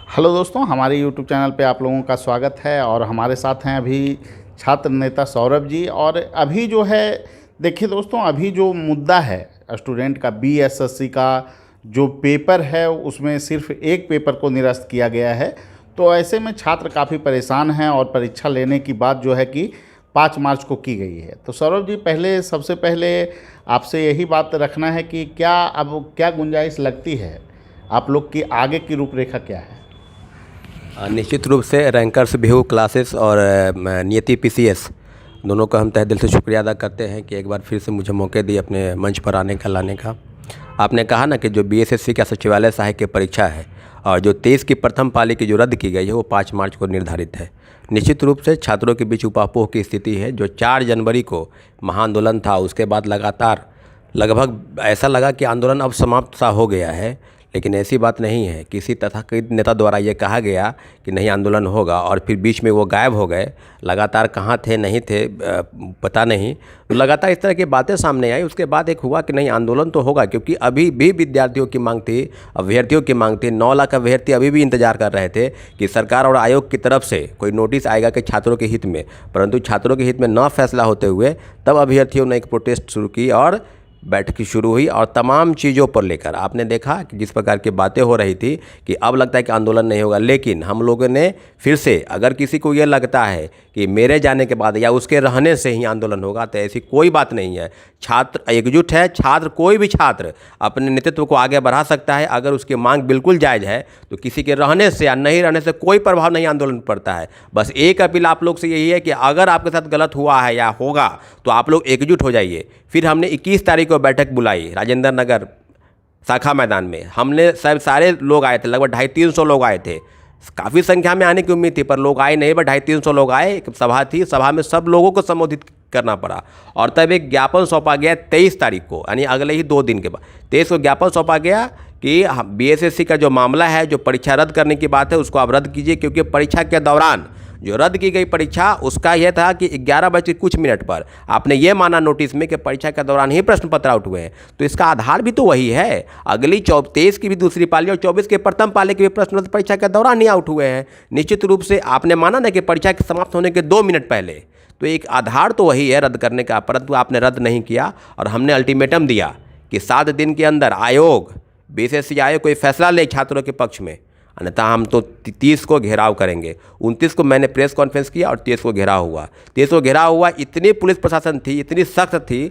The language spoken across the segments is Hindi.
हेलो दोस्तों, हमारे यूट्यूब चैनल पे आप लोगों का स्वागत है। और हमारे साथ हैं अभी छात्र नेता सौरभ जी। और अभी जो है, देखिए दोस्तों, अभी जो मुद्दा है स्टूडेंट का, बीएसएससी का जो पेपर है उसमें सिर्फ एक पेपर को निरस्त किया गया है। तो ऐसे में छात्र काफ़ी परेशान हैं और परीक्षा लेने की बात जो है कि 5 मार्च को की गई है। तो सौरभ जी, सबसे पहले आपसे यही बात रखना है कि क्या गुंजाइश लगती है, आप लोग की आगे की रूपरेखा क्या है? निश्चित रूप से रैंकर्स व्यू क्लासेस और नियति पीसीएस दोनों का हम तहे दिल से शुक्रिया अदा करते हैं कि एक बार फिर से मुझे मौके दिए अपने मंच पर आने का, लाने का। आपने कहा ना कि जो बीएसएससी का सचिवालय सहायक की परीक्षा है और जो 23 की प्रथम पाली की जो रद्द की गई है वो 5 मार्च को निर्धारित है। निश्चित रूप से छात्रों के बीच उपापोह की स्थिति है। जो 4 जनवरी को महाआंदोलन था, उसके बाद लगातार लगभग ऐसा लगा कि आंदोलन अब समाप्त सा हो गया है, लेकिन ऐसी बात नहीं है। किसी तथाकथित नेता द्वारा ये कहा गया कि नहीं आंदोलन होगा और फिर बीच में वो गायब हो गए। लगातार कहाँ थे नहीं थे पता नहीं। तो लगातार इस तरह की बातें सामने आई। उसके बाद एक हुआ कि नहीं आंदोलन तो होगा, क्योंकि अभी भी विद्यार्थियों की मांग थी, अभ्यर्थियों की मांग थी। 9 लाख अभ्यर्थी अभी भी इंतजार कर रहे थे कि सरकार और आयोग की तरफ से कोई नोटिस आएगा कि छात्रों के हित में, परंतु छात्रों के हित में न फैसला होते हुए तब अभ्यर्थियों ने एक प्रोटेस्ट शुरू की और बैठक शुरू हुई। और तमाम चीज़ों पर लेकर आपने देखा कि जिस प्रकार की बातें हो रही थी कि अब लगता है कि आंदोलन नहीं होगा। लेकिन हम लोगों ने फिर से, अगर किसी को ये लगता है कि मेरे जाने के बाद या उसके रहने से ही आंदोलन होगा, तो ऐसी कोई बात नहीं है। छात्र एकजुट है। छात्र, कोई भी छात्र अपने नेतृत्व को आगे बढ़ा सकता है। अगर उसकी मांग बिल्कुल जायज़ है तो किसी के रहने से या नहीं रहने से कोई प्रभाव नहीं आंदोलन पर पड़ता है। बस एक अपील आप लोग से यही है कि अगर आपके साथ गलत हुआ है या होगा तो आप लोग एकजुट हो जाइए। फिर हमने 21 तारीख को बैठक बुलाई राजेंद्र नगर शाखा मैदान में। हमने सब सारे लोग आए थे, लगभग 250-300 लोग आए थे। काफ़ी संख्या में आने की उम्मीद थी पर लोग आए नहीं, बस 250-300 लोग आए। एक सभा थी, सभा में सब लोगों को संबोधित करना पड़ा। और तब एक ज्ञापन सौंपा गया 23 तारीख को, यानी अगले ही 2 दिन के बाद 23 को ज्ञापन सौंपा गया कि बीएसएससी का जो मामला है, जो परीक्षा रद्द करने की बात है, उसको आप रद्द कीजिए। क्योंकि परीक्षा के दौरान जो रद्द की गई परीक्षा, उसका यह था कि 11 बज के कुछ मिनट पर आपने ये माना नोटिस में कि परीक्षा के दौरान ही प्रश्न पत्र आउट हुए हैं। तो इसका आधार भी तो वही है। अगली 23 की भी दूसरी पाली और 24 के प्रथम पाली के भी प्रश्न परीक्षा के दौरान ही आउट हुए हैं। निश्चित रूप से आपने माना ना कि परीक्षा के समाप्त होने के 2 मिनट पहले, तो एक आधार तो वही है रद्द करने का, परंतु आपने रद्द नहीं किया। और हमने अल्टीमेटम दिया कि 7 दिन के अंदर आयोग, बीएसएससी आयोग कोई फैसला ले छात्रों के पक्ष में, अन्यथा हम तो 30 को घेराव करेंगे। 29 को मैंने प्रेस कॉन्फ्रेंस किया और 30 को घेराव हुआ। 30 को घेराव हुआ। इतनी पुलिस प्रशासन थी, इतनी सख्त थी,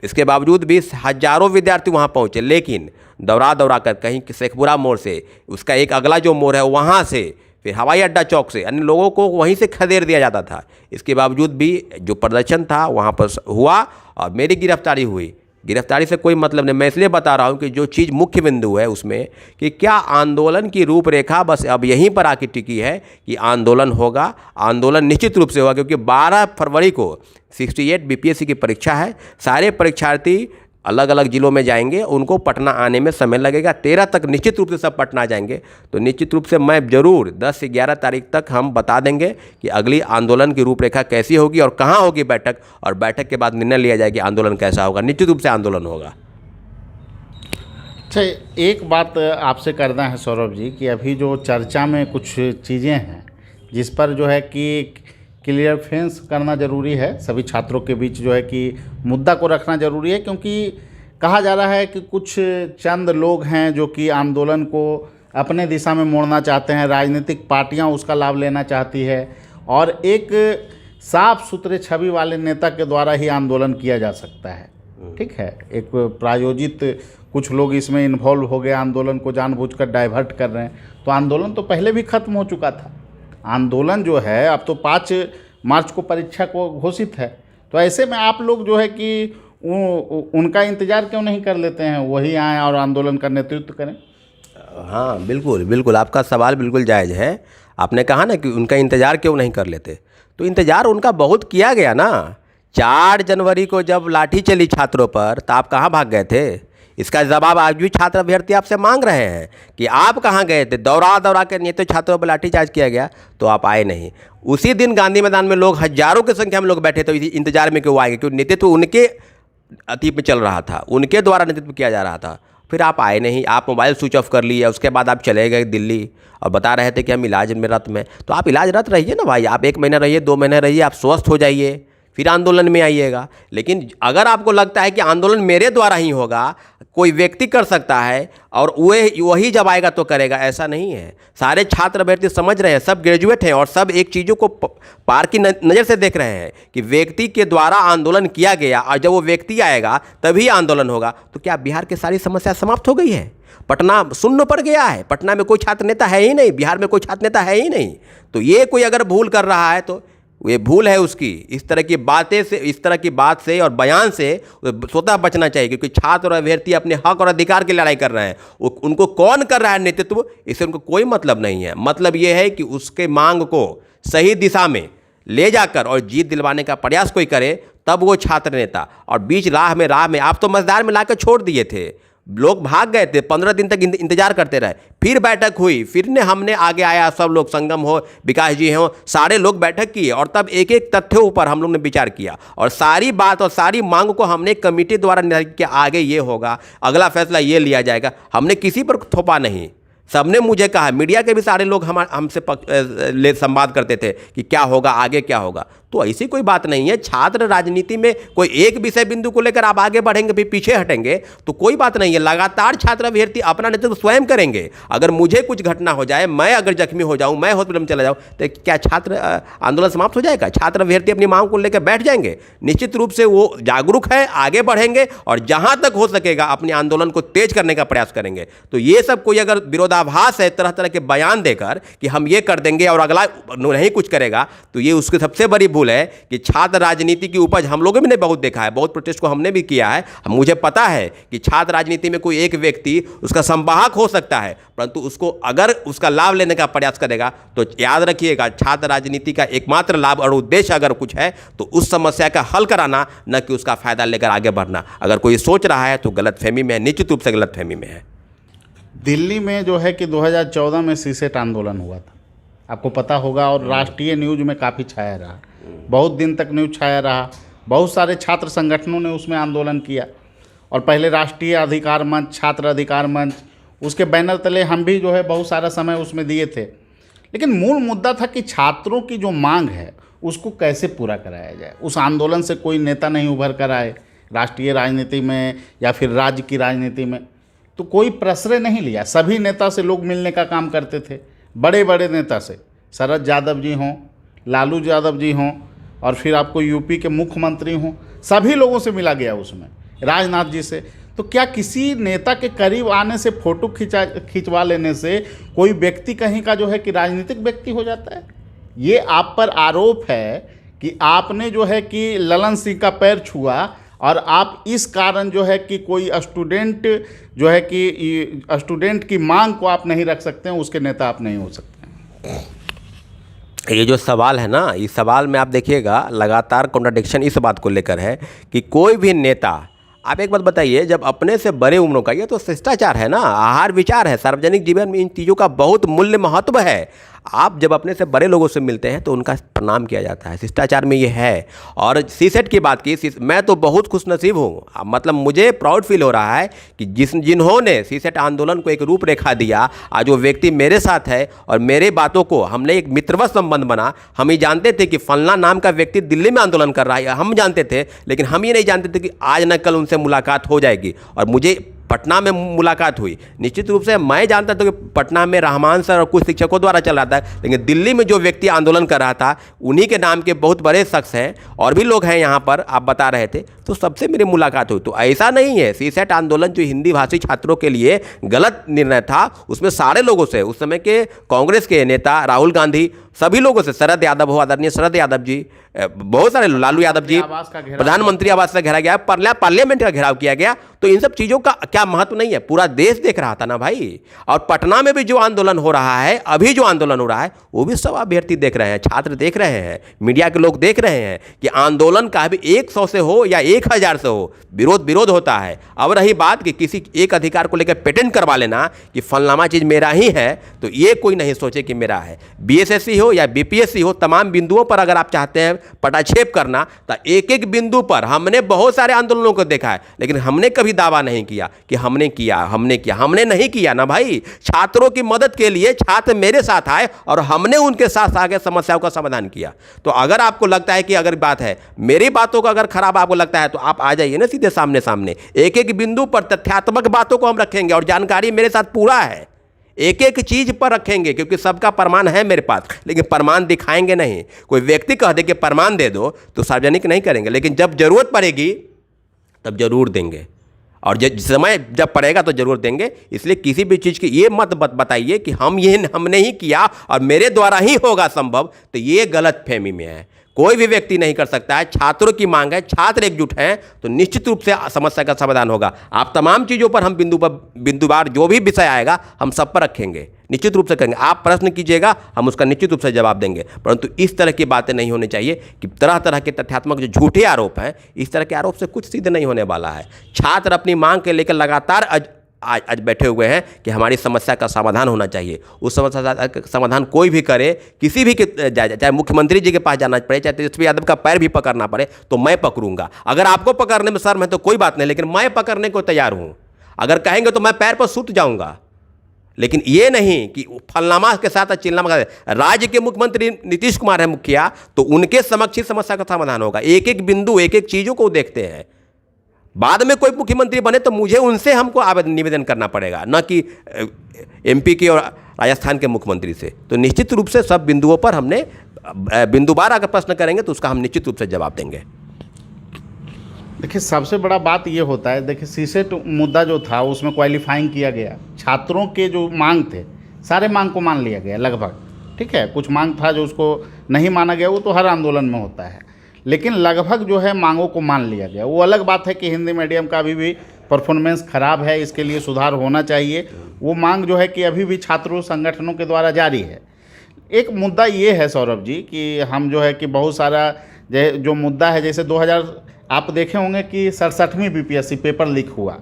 इसके बावजूद भी हजारों विद्यार्थी वहाँ पहुँचे। लेकिन दौड़ा कर कहीं शेखपुरा मोड़ से, उसका एक अगला जो मोड़ है वहाँ से, फिर हवाई अड्डा चौक से, अन्य लोगों को वहीं से खदेड़ दिया जाता था। इसके बावजूद भी जो प्रदर्शन था वहाँ पर हुआ और मेरी गिरफ्तारी हुई। गिरफ्तारी से कोई मतलब नहीं। मैं इसलिए बता रहा हूँ कि जो चीज़ मुख्य बिंदु है उसमें कि क्या आंदोलन की रूपरेखा बस अब यहीं पर आके टिकी है कि आंदोलन होगा। आंदोलन निश्चित रूप से होगा, क्योंकि 12 फरवरी को 68 बीपीएससी की परीक्षा है। सारे परीक्षार्थी अलग अलग जिलों में जाएंगे, उनको पटना आने में समय लगेगा। 13 तक निश्चित रूप से सब पटना जाएंगे। तो निश्चित रूप से मैं ज़रूर 10 से 11 तारीख तक हम बता देंगे कि अगली आंदोलन की रूपरेखा कैसी होगी और कहाँ होगी बैठक, और बैठक के बाद निर्णय लिया जाए कि आंदोलन कैसा होगा। निश्चित रूप से आंदोलन होगा। अच्छा, एक बात आपसे करना है सौरभ जी कि अभी जो चर्चा में कुछ चीज़ें हैं जिस पर जो है कि क्लियरेंस करना ज़रूरी है, सभी छात्रों के बीच जो है कि मुद्दा को रखना ज़रूरी है। क्योंकि कहा जा रहा है कि कुछ चंद लोग हैं जो कि आंदोलन को अपने दिशा में मोड़ना चाहते हैं, राजनीतिक पार्टियां उसका लाभ लेना चाहती है, और एक साफ सुथरे छवि वाले नेता के द्वारा ही आंदोलन किया जा सकता है। ठीक है, एक प्रायोजित कुछ लोग इसमें इन्वॉल्व हो गए, आंदोलन को जानबूझकर डाइवर्ट कर रहे हैं। तो आंदोलन तो पहले भी खत्म हो चुका था। आंदोलन जो है अब तो 5 मार्च को परीक्षा को घोषित है। तो ऐसे में आप लोग जो है कि उनका इंतज़ार क्यों नहीं कर लेते हैं, वही आएँ और आंदोलन का नेतृत्व करें? हाँ बिल्कुल बिल्कुल, आपका सवाल बिल्कुल जायज़ है। आपने कहा ना कि उनका इंतज़ार क्यों नहीं कर लेते, तो इंतज़ार उनका बहुत किया गया ना। 4 जनवरी को जब लाठी चली छात्रों पर, तो आप कहाँ भाग गए थे? इसका जवाब आज भी छात्र अभ्यर्थी आपसे मांग रहे हैं कि आप कहाँ गए थे। दौड़ा कर नहीं तो छात्रों पर लाठीचार्ज किया गया तो आप आए नहीं। उसी दिन गांधी मैदान में लोग हजारों की संख्या में लोग बैठे थे, इंतजार में क्यों आएंगे? क्योंकि नेतृत्व उनके अति पे चल रहा था, उनके द्वारा नेतृत्व किया जा रहा था। फिर आप आए नहीं, आप मोबाइल स्विच ऑफ कर लिए, उसके बाद आप चले गए दिल्ली और बता रहे थे कि हम इलाज में रत में। तो आप इलाजरत रहिए ना भाई, आप 1 महीना रहिए, 2 महीने रहिए, आप स्वस्थ हो जाइए, फिर आंदोलन में आइएगा। लेकिन अगर आपको लगता है कि आंदोलन मेरे द्वारा ही होगा, कोई व्यक्ति कर सकता है और वही जब आएगा तो करेगा, ऐसा नहीं है। सारे छात्र अभ्यर्थी समझ रहे हैं, सब ग्रेजुएट हैं और सब एक चीज़ों को पार की नज़र से देख रहे हैं कि व्यक्ति के द्वारा आंदोलन किया गया और जब वो व्यक्ति आएगा तभी आंदोलन होगा। तो क्या बिहार की सारी समस्या समाप्त हो गई है? पटना शून्य पड़ गया है? पटना में कोई छात्र नेता है ही नहीं, बिहार में कोई छात्र नेता है ही नहीं। तो ये कोई अगर भूल कर रहा है तो ये भूल है उसकी। इस तरह की बातें से, इस तरह की बात से और बयान से स्वतः बचना चाहिए, क्योंकि छात्र और अभ्यर्थी अपने हक और अधिकार की लड़ाई कर रहे हैं। उनको कौन कर रहा है नेतृत्व, इससे उनको कोई मतलब नहीं है। मतलब ये है कि उसके मांग को सही दिशा में ले जाकर और जीत दिलवाने का प्रयास कोई करे, तब वो छात्र नेता। और बीच राह में आप तो मजदार में लाकर छोड़ दिए थे, लोग भाग गए थे, 15 दिन तक इंतजार करते रहे, फिर बैठक हुई, फिर हमने आगे आया, सब लोग, संगम हो, विकास जी हो, सारे लोग बैठक किए और तब एक एक तथ्यों ऊपर हम लोग ने विचार किया और सारी बात और सारी मांग को हमने कमेटी द्वारा निर्धारित किया, आगे ये होगा, अगला फैसला ये लिया जाएगा। हमने किसी पर थोपा नहीं, सबने मुझे कहा, मीडिया के भी सारे लोग हमसे संवाद करते थे कि क्या होगा, आगे क्या होगा। तो ऐसी कोई बात नहीं है। छात्र राजनीति में कोई एक विषय बिंदु को लेकर आप आगे बढ़ेंगे फिर पीछे हटेंगे तो कोई बात नहीं है। लगातार छात्र अभ्यर्थी अपना नेतृत्व स्वयं करेंगे। अगर मुझे कुछ घटना हो जाए, मैं अगर जख्मी हो जाऊं, मैं हॉस्पिटल में चला जाऊं, तो क्या छात्र आंदोलन समाप्त हो जाएगा? छात्र अभ्यर्थी अपनी मांग को लेकर बैठ जाएंगे। निश्चित रूप से वो जागरूक है, आगे बढ़ेंगे और जहां तक हो सकेगा अपने आंदोलन को तेज करने का प्रयास करेंगे। तो ये सब कोई अगर विरोधाभास है, तरह तरह के बयान देकर कि हम ये कर देंगे और अगला नहीं कुछ करेगा, तो ये उसकी सबसे बड़ी भूल है कि छात्र राजनीति की उपज हम लोगों ने बहुत देखा है, बहुत प्रोटेस्ट को हमने भी किया है। मुझे पता है कि छात्र राजनीति में कोई एक व्यक्ति उसका संवाहक हो सकता है, परंतु उसको अगर उसका लाभ लेने का प्रयास करेगा तो याद रखिएगा, छात्र राजनीति का एकमात्र लाभ और उद्देश्य अगर कुछ है तो उस समस्या का हल कराना, न कि उसका फायदा लेकर आगे बढ़ना। अगर कोई सोच रहा है तो गलतफहमी में है, निश्चित रूप से गलतफहमी में है। दिल्ली में जो है कि 2014 में सीसेट आंदोलन हुआ था, आपको पता होगा, और राष्ट्रीय न्यूज में काफ़ी छाया रहा, बहुत दिन तक न्यूज छाया रहा। बहुत सारे छात्र संगठनों ने उसमें आंदोलन किया और पहले राष्ट्रीय अधिकार मंच, छात्र अधिकार मंच, उसके बैनर तले हम भी जो है बहुत सारा समय उसमें दिए थे। लेकिन मूल मुद्दा था कि छात्रों की जो मांग है उसको कैसे पूरा कराया जाए। उस आंदोलन से कोई नेता नहीं उभर कर आए, राष्ट्रीय राजनीति में या फिर राज्य की राजनीति में तो कोई प्रश्रय नहीं लिया। सभी नेता से लोग मिलने का काम करते थे, बड़े बड़े नेता से, शरद यादव जी हों, लालू यादव जी हों, और फिर आपको यूपी के मुख्यमंत्री हों, सभी लोगों से मिला गया उसमें, राजनाथ जी से। तो क्या किसी नेता के करीब आने से, फोटो खिंचवा लेने से कोई व्यक्ति कहीं का जो है कि राजनीतिक व्यक्ति हो जाता है? ये आप पर आरोप है कि आपने जो है कि ललन सिंह का पैर छुआ और आप इस कारण जो है कि कोई स्टूडेंट जो है कि स्टूडेंट की मांग को आप नहीं रख सकते हैं, उसके नेता आप नहीं हो सकते हैं। ये जो सवाल है ना, इस सवाल में आप देखिएगा लगातार कॉन्ट्राडिक्शन इस बात को लेकर है कि कोई भी नेता, आप एक बात बताइए, जब अपने से बड़े उम्रों का, ये तो शिष्टाचार है ना, आहार विचार है, सार्वजनिक जीवन में इन चीज़ों का बहुत मूल्य महत्व है। आप जब अपने से बड़े लोगों से मिलते हैं तो उनका प्रणाम किया जाता है, शिष्टाचार में ये है। और सीसेट की बात की, मैं तो बहुत खुशनसीब हूँ, मतलब मुझे प्राउड फील हो रहा है कि जिन्होंने सीसेट आंदोलन को एक रूपरेखा दिया, आज वो व्यक्ति मेरे साथ है और मेरे बातों को, हमने एक मित्रवत संबंध बना। हम ही जानते थे कि फलना नाम का व्यक्ति दिल्ली में आंदोलन कर रहा है, हम जानते थे, लेकिन हम ये नहीं जानते थे कि आज न कल उनसे मुलाकात हो जाएगी। और मुझे पटना में मुलाकात हुई। निश्चित रूप से मैं जानता था कि पटना में रहमान सर और कुछ शिक्षकों द्वारा चल रहा था, लेकिन दिल्ली में जो व्यक्ति आंदोलन कर रहा था उन्हीं के नाम के बहुत बड़े शख्स हैं और भी लोग हैं यहाँ पर, आप बता रहे थे, तो सबसे मेरी मुलाकात हुई। तो ऐसा नहीं है, सीसेट आंदोलन जो हिंदी भाषी छात्रों के लिए गलत निर्णय था, उसमें सारे लोगों से, उस समय के कांग्रेस के नेता राहुल गांधी, सभी लोगों से, शरद यादव हो, आदरणीय शरद यादव जी, बहुत सारे, लालू यादव जी, प्रधानमंत्री आवास से घेरा गया, पार्लियामेंट का घेराव किया गया। तो इन सब चीज़ों का क्या महत्व नहीं है? पूरा देश देख रहा था ना भाई। और पटना में भी जो आंदोलन हो रहा है, अभी जो आंदोलन हो रहा है, वो भी सब अभ्यर्थी देख रहे हैं, छात्र देख रहे हैं, मीडिया के लोग देख रहे हैं कि आंदोलन का भी 100 से हो या 1000 से हो, विरोध होता है। अब रही बात कि किसी एक अधिकार को लेकर पेटेंट करवा लेना कि फलनामा चीज़ मेरा ही है, तो ये कोई नहीं सोचे कि मेरा है। बीएसएससी हो या बीपीएससी हो, तमाम बिंदुओं पर अगर आप चाहते हैं पटाक्षेप करना। तो एक एक बिंदु पर हमने बहुत सारे आंदोलनों को देखा है, लेकिन हमने कभी दावा नहीं किया कि हमने किया, हमने नहीं किया ना भाई। छात्रों की मदद के लिए छात्र मेरे साथ आए और हमने उनके साथ आगे समस्याओं का समाधान किया। तो अगर आपको लगता है कि अगर बात है मेरी बातों का अगर खराब आपको लगता है तो आप आ जाइए ना सीधे सामने सामने। एक एक बिंदु पर तथ्यात्मक बातों को हम रखेंगे और जानकारी मेरे साथ पूरा है, एक एक चीज पर रखेंगे, क्योंकि सबका प्रमाण है मेरे पास, लेकिन प्रमाण दिखाएंगे नहीं। कोई व्यक्ति कह दे कि प्रमाण दे दो तो सार्वजनिक नहीं करेंगे, लेकिन जब जरूरत पड़ेगी तब जरूर देंगे, और समय जब पड़ेगा तो जरूर देंगे। इसलिए किसी भी चीज़ की ये मत बताइए कि हमने ही किया और मेरे द्वारा ही होगा संभव, तो ये गलत फहमी में है। कोई भी व्यक्ति नहीं कर सकता है। छात्रों की मांग है, छात्र एकजुट हैं तो निश्चित रूप से समस्या का समाधान होगा। आप तमाम चीज़ों पर हम बिंदुवार जो भी विषय आएगा हम सब पर रखेंगे, निश्चित रूप से करेंगे। आप प्रश्न कीजिएगा, हम उसका निश्चित रूप से जवाब देंगे, परंतु इस तरह की बातें नहीं होनी चाहिए कि तरह तरह के तथ्यात्मक जो झूठे आरोप हैं, इस तरह के आरोप से कुछ सिद्ध नहीं होने वाला है। छात्र अपनी मांग के लेकर लगातार आज बैठे हुए हैं कि हमारी समस्या का समाधान होना चाहिए। उस समस्या का समाधान कोई भी करे, किसी भी चाहे मुख्यमंत्री जी के पास जाना पड़े, चाहे तेजस्वी यादव का पैर भी पकड़ना पड़े तो मैं पकड़ूंगा। अगर आपको पकड़ने में शर्म है तो कोई बात नहीं, लेकिन मैं पकड़ने को तैयार हूं। अगर कहेंगे तो मैं पैर पर सूत जाऊंगा, लेकिन ये नहीं कि फलनामा के साथ चिल्लामा। राज्य के मुख्यमंत्री नीतीश कुमार है मुखिया, तो उनके समक्ष ही समस्या का समाधान होगा। एक एक बिंदु, एक एक चीज़ों को देखते हैं। बाद में कोई मुख्यमंत्री बने तो मुझे उनसे हमको निवेदन करना पड़ेगा, न कि एमपी के और राजस्थान के मुख्यमंत्री से। तो निश्चित रूप से सब बिंदुओं पर हमने बिंदुवार अगर प्रश्न करेंगे तो उसका हम निश्चित रूप से जवाब देंगे। देखिए, सबसे बड़ा बात ये होता है, देखिए सीसेट मुद्दा जो था उसमें क्वालिफाइंग किया गया, छात्रों के जो मांग थे सारे मांग को मान लिया गया लगभग, ठीक है। कुछ मांग था जो उसको नहीं माना गया, वो तो हर आंदोलन में होता है, लेकिन लगभग जो है मांगों को मान लिया गया। वो अलग बात है कि हिंदी मीडियम का अभी भी परफॉर्मेंस खराब है, इसके लिए सुधार होना चाहिए। वो मांग जो है कि अभी भी छात्रों संगठनों के द्वारा जारी है। एक मुद्दा ये है सौरभ जी कि हम जो है कि बहुत सारा जो मुद्दा है, जैसे 2000 आप देखे होंगे कि 67वीं बीपीएससी पेपर लीक हुआ,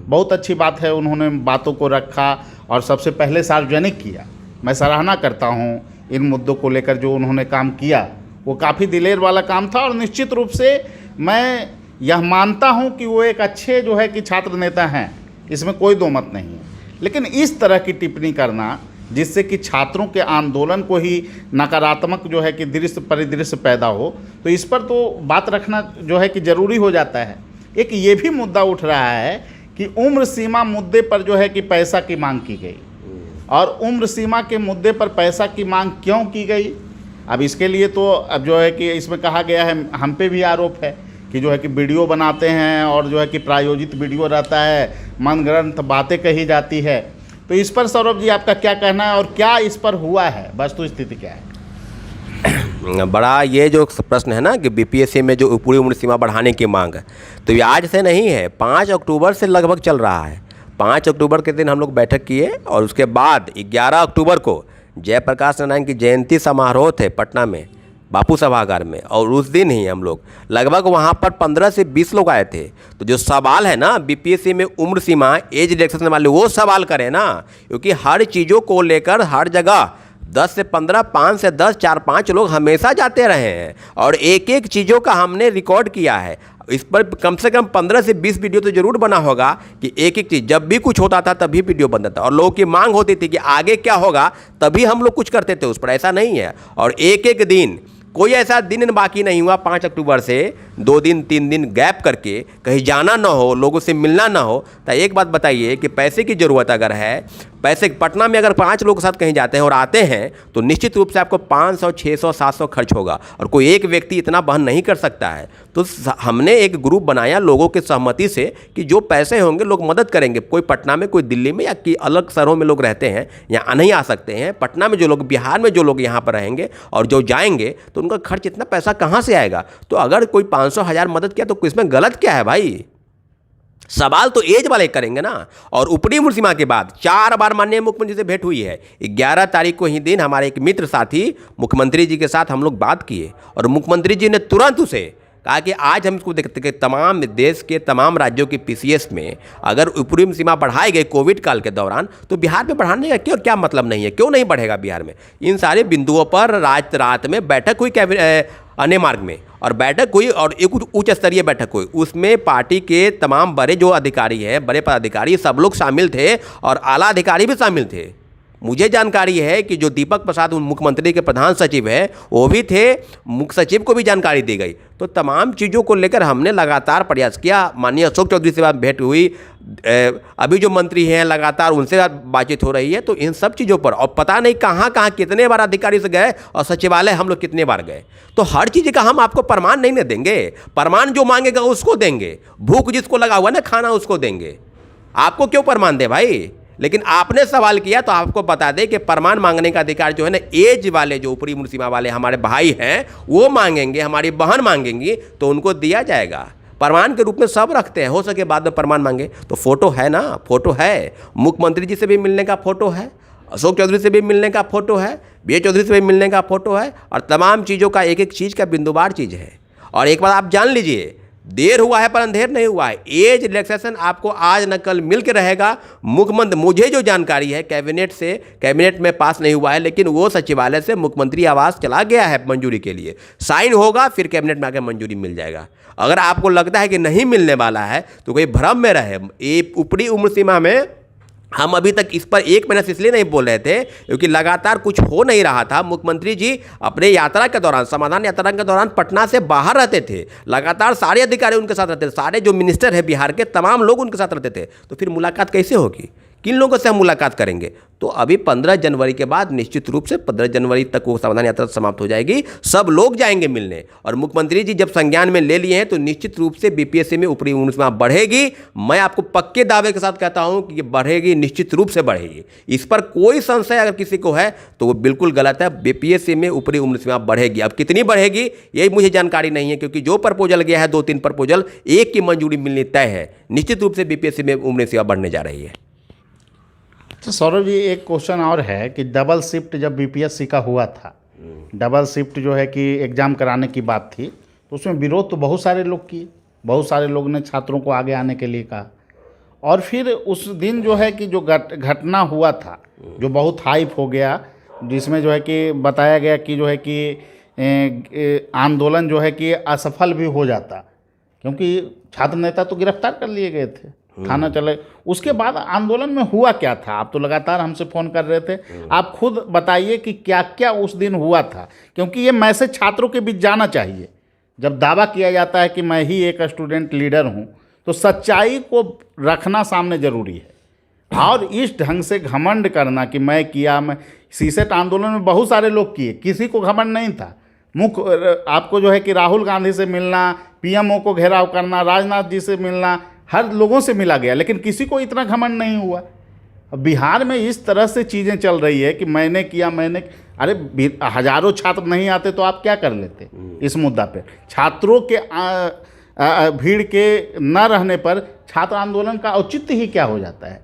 बहुत अच्छी बात है, उन्होंने बातों को रखा और सबसे पहले सार्वजनिक किया। मैं सराहना करता हूँ इन मुद्दों को लेकर, जो उन्होंने काम किया वो काफ़ी दिलेर वाला काम था, और निश्चित रूप से मैं यह मानता हूं कि वो एक अच्छे जो है कि छात्र नेता हैं, इसमें कोई दो मत नहीं है। लेकिन इस तरह की टिप्पणी करना जिससे कि छात्रों के आंदोलन को ही नकारात्मक जो है कि परिदृश्य पैदा हो, तो इस पर तो बात रखना जो है कि ज़रूरी हो जाता है। एक ये भी मुद्दा उठ रहा है कि उम्र सीमा मुद्दे पर जो है कि पैसा की मांग की गई, और उम्र सीमा के मुद्दे पर पैसा की मांग क्यों की गई, अब इसके लिए तो अब जो है कि इसमें कहा गया है, हम पे भी आरोप है कि जो है कि वीडियो बनाते हैं और जो है कि प्रायोजित वीडियो रहता है, मनगढ़ंत बातें कही जाती है। तो इस पर सौरभ जी आपका क्या कहना है और क्या इस पर हुआ है, वस्तु स्थिति क्या है? बड़ा ये जो प्रश्न है ना कि बीपीएससी में जो पूरी उम्र सीमा बढ़ाने की मांग है, तो ये आज से नहीं है, 5 अक्टूबर से लगभग चल रहा है। 5 अक्टूबर के दिन हम लोग बैठक किए और उसके बाद 11 अक्टूबर को जयप्रकाश नारायण की जयंती समारोह थे पटना में बापू सभागार में, और उस दिन ही हम लोग लगभग वहाँ पर 15 से 20 लोग आए थे। तो जो सवाल है ना बीपीएससी में उम्र सीमा एज रिलैक्सेशन वाले, वो सवाल करें ना, क्योंकि हर चीज़ों को लेकर हर जगह 10 से 15, 5 से 10, 4-5 लोग हमेशा जाते रहे हैं और एक एक चीज़ों का हमने रिकॉर्ड किया है। इस पर कम से कम 15 से 20 वीडियो तो जरूर बना होगा कि एक एक चीज़ जब भी कुछ होता था तभी वीडियो बनता था, और लोगों की मांग होती थी कि आगे क्या होगा, तभी हम लोग कुछ करते थे उस पर। ऐसा नहीं है, और एक एक दिन कोई ऐसा दिन बाकी नहीं हुआ 5 अक्टूबर से 2 दिन 3 दिन गैप करके कहीं जाना ना हो, लोगों से मिलना ना हो। तो एक बात बताइए कि पैसे की ज़रूरत अगर है, पैसे पटना में अगर 5 लोग के साथ कहीं जाते हैं और आते हैं तो निश्चित रूप से आपको 500, 600, 700 खर्च होगा, और कोई एक व्यक्ति इतना वहन नहीं कर सकता है। तो हमने एक ग्रुप बनाया लोगों की सहमति से कि जो पैसे होंगे लोग मदद करेंगे। कोई पटना में, कोई दिल्ली में, या कि अलग शहरों में लोग रहते हैं, यहाँ नहीं आ सकते हैं। पटना में जो लोग, बिहार में जो लोग यहाँ पर रहेंगे और जो जाएंगे, तो उनका खर्च इतना पैसा कहाँ से आएगा? तो अगर कोई 500-1000 मदद किया तो इसमें गलत क्या है भाई? सवाल तो एज वाले करेंगे ना। और ऊपरी उम्र सीमा के बाद 4 बार माननीय मुख्यमंत्री से भेंट हुई है। 11 तारीख को ही दिन हमारे एक मित्र साथी मुख्यमंत्री जी के साथ हम लोग बात किए, और मुख्यमंत्री जी ने तुरंत उसे कहा कि आज हम इसको देखते कि तमाम देश के तमाम राज्यों की पीसीएस में अगर ऊपरी सीमा बढ़ाई गई कोविड काल के दौरान, तो बिहार में बढ़ाने का क्यों क्या मतलब नहीं है, क्यों नहीं बढ़ेगा बिहार में। इन सारे बिंदुओं पर रात में बैठक हुई अन्य मार्ग में, और बैठक हुई और एक उच्च स्तरीय बैठक हुई। उसमें पार्टी के तमाम बड़े जो अधिकारी हैं, बड़े पदाधिकारी, सब लोग शामिल थे और आला अधिकारी भी शामिल थे। मुझे जानकारी है कि जो दीपक प्रसाद मुख्यमंत्री के प्रधान सचिव हैं वो भी थे, मुख्य सचिव को भी जानकारी दी गई। तो तमाम चीज़ों को लेकर हमने लगातार प्रयास किया। माननीय अशोक चौधरी से बात भेंट हुई, अभी जो मंत्री हैं लगातार उनसे बातचीत हो रही है। तो इन सब चीज़ों पर, और पता नहीं कहाँ कहाँ कितने बार अधिकारी से गए और सचिवालय हम लोग कितने बार गए। तो हर चीज़ का हम आपको प्रमाण नहीं ना देंगे, प्रमाण जो मांगेगा उसको देंगे, भूख जिसको लगा हुआ ना खाना उसको देंगे। आपको क्यों प्रमाण दे भाई। लेकिन आपने सवाल किया तो आपको बता दें कि प्रमाण मांगने का अधिकार जो है ना, एज वाले जो ऊपरी सीमा वाले हमारे भाई हैं वो मांगेंगे, हमारी बहन मांगेंगी तो उनको दिया जाएगा। प्रमाण के रूप में सब रखते हैं, हो सके बाद में प्रमाण मांगे तो फोटो है ना, फोटो है, मुख्यमंत्री जी से भी मिलने का फोटो है, अशोक चौधरी से भी मिलने का फोटो है, बी चौधरी से भी मिलने का फोटो है, और तमाम चीज़ों का एक एक चीज़ का बिंदुवार चीज़ है। और एक बात आप जान लीजिए, देर हुआ है पर अंधेर नहीं हुआ है। एज रिलैक्सेशन आपको आज न कल मिल के रहेगा। मुख्यमंत्री, मुझे जो जानकारी है कैबिनेट में पास नहीं हुआ है, लेकिन वो सचिवालय से मुख्यमंत्री आवास चला गया है मंजूरी के लिए, साइन होगा फिर कैबिनेट में आकर मंजूरी मिल जाएगा। अगर आपको लगता है कि नहीं मिलने वाला है तो कोई भ्रम में रहे। ये ऊपरी उम्र सीमा में हम अभी तक इस पर एक महीने से इसलिए नहीं बोल रहे थे क्योंकि लगातार कुछ हो नहीं रहा था। मुख्यमंत्री जी अपने यात्रा के दौरान, समाधान यात्रा के दौरान पटना से बाहर रहते थे, लगातार सारे अधिकारी उनके साथ रहते थे, सारे जो मिनिस्टर है बिहार के तमाम लोग उनके साथ रहते थे। तो फिर मुलाकात कैसे होगी, किन लोगों से हम मुलाकात करेंगे। तो अभी 15 जनवरी के बाद निश्चित रूप से 15 जनवरी तक वो समाधान यात्रा समाप्त हो जाएगी, सब लोग जाएंगे मिलने। और मुख्यमंत्री जी जब संज्ञान में ले लिए हैं तो निश्चित रूप से बीपीएससी में ऊपरी उम्र सीमा बढ़ेगी। मैं आपको पक्के दावे के साथ कहता हूं कि ये बढ़ेगी, निश्चित रूप से बढ़ेगी। इस पर कोई संशय अगर किसी को है तो वो बिल्कुल गलत है। बीपीएससी में ऊपरी उम्र सीमा बढ़ेगी। अब कितनी बढ़ेगी यही मुझे जानकारी नहीं है, क्योंकि जो प्रपोजल गया है 2-3 प्रपोजल, एक की मंजूरी मिलनी तय है। निश्चित रूप से बीपीएससी में उम्र सीमा बढ़ने जा रही है। तो सौरभ जी, एक क्वेश्चन और है कि डबल शिफ्ट जब बीपीएससी का हुआ था, डबल शिफ्ट जो है कि एग्ज़ाम कराने की बात थी, तो उसमें विरोध तो बहुत सारे लोग किए, बहुत सारे लोग ने छात्रों को आगे आने के लिए कहा। और फिर उस दिन जो है कि जो घटना हुआ था, जो बहुत हाइप हो गया, जिसमें जो है कि बताया गया कि जो है कि आंदोलन जो है कि असफल भी हो जाता, क्योंकि छात्र नेता तो गिरफ्तार कर लिए गए थे, थाना चले। उसके बाद आंदोलन में हुआ क्या था? आप तो लगातार हमसे फ़ोन कर रहे थे, आप खुद बताइए कि क्या क्या उस दिन हुआ था, क्योंकि ये मैसेज छात्रों के बीच जाना चाहिए। जब दावा किया जाता है कि मैं ही एक स्टूडेंट लीडर हूँ, तो सच्चाई को रखना सामने ज़रूरी है। और इस ढंग से घमंड करना कि मैं किया, मैं सीसेट आंदोलन में बहुत सारे लोग किए, किसी को घमंड नहीं था। मुख्य आपको जो है कि राहुल गांधी से मिलना, पीएमओ को घेराव करना, राजनाथ जी से मिलना, हर लोगों से मिला गया, लेकिन किसी को इतना घमंड नहीं हुआ। बिहार में इस तरह से चीज़ें चल रही है कि मैंने किया, अरे हजारों छात्र नहीं आते तो आप क्या कर लेते इस मुद्दा पे? छात्रों के भीड़ के न रहने पर छात्र आंदोलन का औचित्य ही क्या हो जाता है,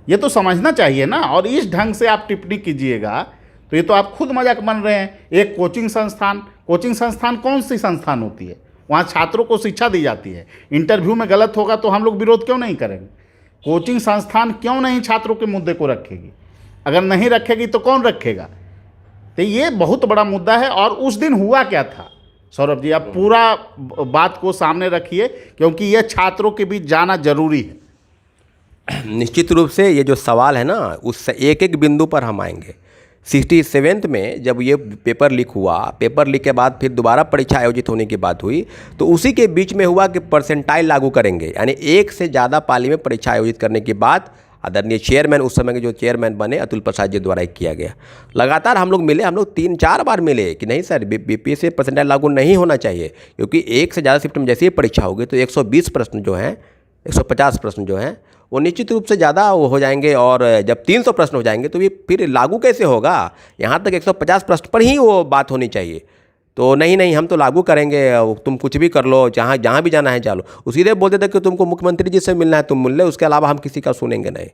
ये तो समझना चाहिए ना। और इस ढंग से आप टिप्पणी कीजिएगा तो ये तो आप खुद मजाक बन रहे हैं। एक कोचिंग संस्थान कौन सी संस्थान होती है? वहाँ छात्रों को शिक्षा दी जाती है। इंटरव्यू में गलत होगा तो हम लोग विरोध क्यों नहीं करेंगे? कोचिंग संस्थान क्यों नहीं छात्रों के मुद्दे को रखेगी? अगर नहीं रखेगी तो कौन रखेगा? तो ये बहुत बड़ा मुद्दा है। और उस दिन हुआ क्या था सौरभ जी, आप पूरा बात को सामने रखिए, क्योंकि ये छात्रों के बीच जाना जरूरी है। निश्चित रूप से ये जो सवाल है ना, उस एक एक बिंदु पर हम आएंगे। 67th में जब ये पेपर लीक हुआ, पेपर लीक के बाद फिर दोबारा परीक्षा आयोजित होने की बात हुई, तो उसी के बीच में हुआ कि परसेंटाइल लागू करेंगे, यानी एक से ज़्यादा पाली में परीक्षा आयोजित करने की बात आदरणीय चेयरमैन, उस समय के जो चेयरमैन बने अतुल प्रसाद जी द्वारा किया गया। लगातार हम लोग मिले, हम लोग 3-4 बार मिले कि नहीं सर, बीपीएससी परसेंटाइल लागू नहीं होना चाहिए, क्योंकि एक से ज़्यादा शिफ्ट में जैसे ही परीक्षा होगी तो 120 प्रश्न जो हैं, 150 प्रश्न जो हैं वो निश्चित रूप से ज़्यादा वो हो जाएंगे। और जब 300 प्रश्न हो जाएंगे तो ये फिर लागू कैसे होगा? यहाँ तक 150 प्रश्न पर ही वो बात होनी चाहिए। तो नहीं हम तो लागू करेंगे, तुम कुछ भी कर लो, जहाँ भी जाना है चलो। उसी दे बोलते थे कि तुमको मुख्यमंत्री जी से मिलना है तुम मिल ले, उसके अलावा हम किसी का सुनेंगे नहीं।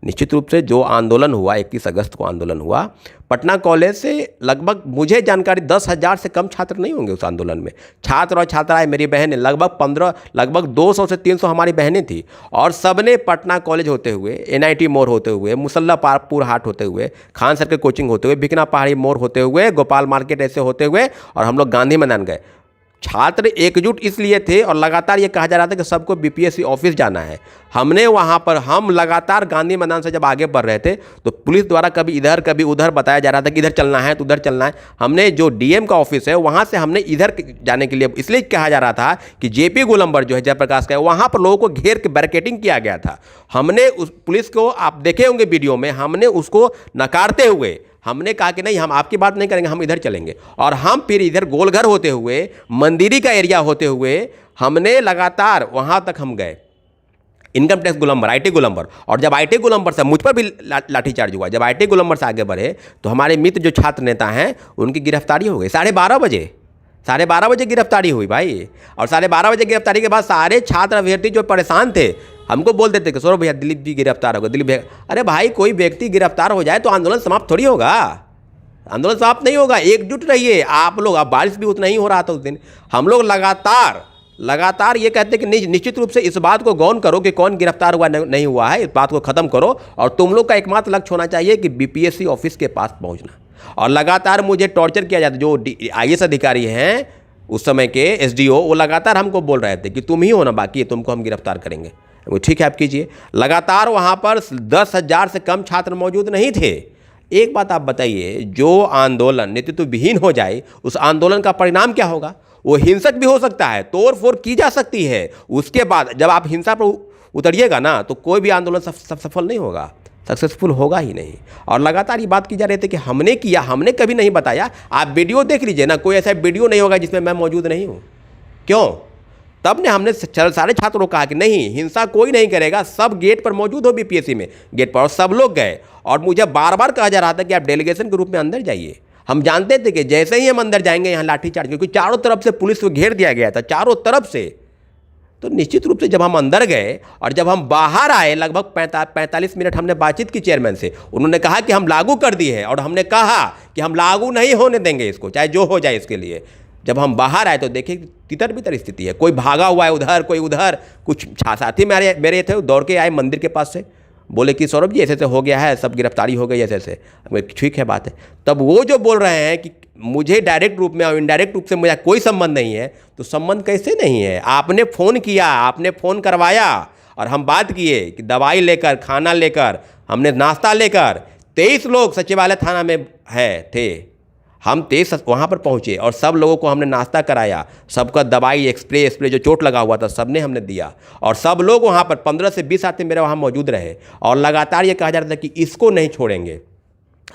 निश्चित रूप से जो आंदोलन हुआ, 21 अगस्त को आंदोलन हुआ, पटना कॉलेज से लगभग मुझे जानकारी 10,000 से कम छात्र नहीं होंगे उस आंदोलन में। छात्र और छात्राएं, मेरी बहनें, लगभग 200 से 300 हमारी बहनें थी, और सबने पटना कॉलेज होते हुए, NIT मोड़ होते हुए, मुसल्लापुर हाट होते हुए, खान सर के कोचिंग होते हुए, भिकना पहाड़ी मोड़ होते हुए, गोपाल मार्केट ऐसे होते हुए, और हम लोग गांधी मैदान गए। छात्र एकजुट इसलिए थे, और लगातार ये कहा जा रहा था कि सबको BPSC ऑफिस जाना है। हमने वहाँ पर, हम लगातार गांधी मैदान से जब आगे बढ़ रहे थे तो पुलिस द्वारा कभी इधर कभी उधर बताया जा रहा था कि इधर चलना है तो उधर चलना है। हमने जो DM का ऑफिस है वहाँ से हमने इधर जाने के लिए इसलिए कहा जा रहा था कि JP गोलंबर जो है जयप्रकाश का, वहाँ पर लोगों को घेर के बैरिकेडिंग किया गया था। हमने उस पुलिस को, आप देखे होंगे वीडियो में, हमने उसको नकारते हुए हमने कहा कि नहीं, हम आपकी बात नहीं करेंगे, हम इधर चलेंगे। और हम फिर इधर गोलघर होते हुए, मंदिरी का एरिया होते हुए, हमने लगातार वहाँ तक हम गए, इनकम टैक्स गोलंबर, IT गोलंबर। और जब IT गोलंबर से मुझ पर भी लाठीचार्ज हुआ, जब IT गोलंबर से आगे बढ़े तो हमारे मित्र जो छात्र नेता हैं उनकी गिरफ्तारी हो गई 12:30 बजे। 12:30 बजे गिरफ्तारी हुई भाई। और 12:30 बजे गिरफ्तारी के बाद सारे छात्र अभ्यर्थी जो परेशान थे हमको बोल देते कि सौरभ भैया दिलीप जी गिरफ्तार हो गए, दिलीप भैया। अरे भाई, कोई व्यक्ति गिरफ्तार हो जाए तो आंदोलन समाप्त थोड़ी होगा, आंदोलन समाप्त नहीं होगा। एकजुट रहिए आप लोग। अब बारिश भी उतना ही हो रहा था उस दिन। हम लोग लगातार ये कहते कि निश्चित रूप से इस बात को गौन करो कि कौन गिरफ्तार हुआ नहीं हुआ है, इस बात को खत्म करो, और तुम लोग का एकमात्र लक्ष्य होना चाहिए कि BPSC ऑफिस के पास पहुंचना। और लगातार मुझे टॉर्चर किया जाता। जो IAS अधिकारी हैं उस समय के SDO, वो लगातार हमको बोल रहे थे कि तुम ही होना बाकी है, तुमको हम गिरफ्तार करेंगे। वो ठीक है, आप कीजिए। लगातार वहाँ पर 10,000 से कम छात्र मौजूद नहीं थे। एक बात आप बताइए, जो आंदोलन नेतृत्व विहीन हो जाए, उस आंदोलन का परिणाम क्या होगा? वो हिंसक भी हो सकता है, तोड़ फोड़ की जा सकती है। उसके बाद जब आप हिंसा पर उतरिएगा ना, तो कोई भी आंदोलन सफल नहीं होगा, सक्सेसफुल होगा ही नहीं। और लगातार ये बात की जा रही थी कि हमने किया, हमने कभी नहीं बताया। आप वीडियो देख लीजिए ना, कोई ऐसा वीडियो नहीं होगा जिसमें मैं मौजूद नहीं हूँ। क्यों? तब ने हमने सारे छात्रों को कहा कि नहीं, हिंसा कोई नहीं करेगा, सब गेट पर मौजूद हो BPSC में गेट पर। और सब लोग गए, और मुझे बार बार कहा जा रहा था कि आप डेलीगेशन के रूप में अंदर जाइए। हम जानते थे कि जैसे ही हम अंदर जाएंगे यहाँ लाठीचार्ज, क्योंकि चारों तरफ से पुलिस को घेर दिया गया था, चारों तरफ से। तो निश्चित रूप से जब हम अंदर गए और जब हम बाहर आए, लगभग 45 मिनट हमने बातचीत की चेयरमैन से। उन्होंने कहा कि हम लागू कर दिए हैं, और हमने कहा कि हम लागू नहीं होने देंगे इसको, चाहे जो हो जाए इसके लिए। जब हम बाहर आए तो देखे तितर बितर स्थिति है, कोई भागा हुआ है उधर, कोई उधर। कुछ साथी मेरे थे, दौड़ के आए मंदिर के पास से, बोले कि सौरभ जी ऐसे ऐसे हो गया है, सब गिरफ्तारी हो गई ऐसे ऐसे। ठीक है बात है। तब वो जो बोल रहे हैं कि मुझे डायरेक्ट रूप में और इनडायरेक्ट रूप से मुझे कोई संबंध नहीं है, तो संबंध कैसे नहीं है? आपने फ़ोन किया, आपने फ़ोन करवाया, और हम बात किए कि दवाई लेकर, खाना लेकर, हमने नाश्ता लेकर। 23 लोग सचिवालय थाना में थे, हम 23 वहाँ पर पहुँचे, और सब लोगों को हमने नाश्ता कराया, सबका दवाई स्प्रे जो चोट लगा हुआ था सब ने हमने दिया। और सब लोग वहाँ पर 15 से 20 आदमी मेरे वहाँ मौजूद रहे। और लगातार ये कहा जा रहा था कि इसको नहीं छोड़ेंगे,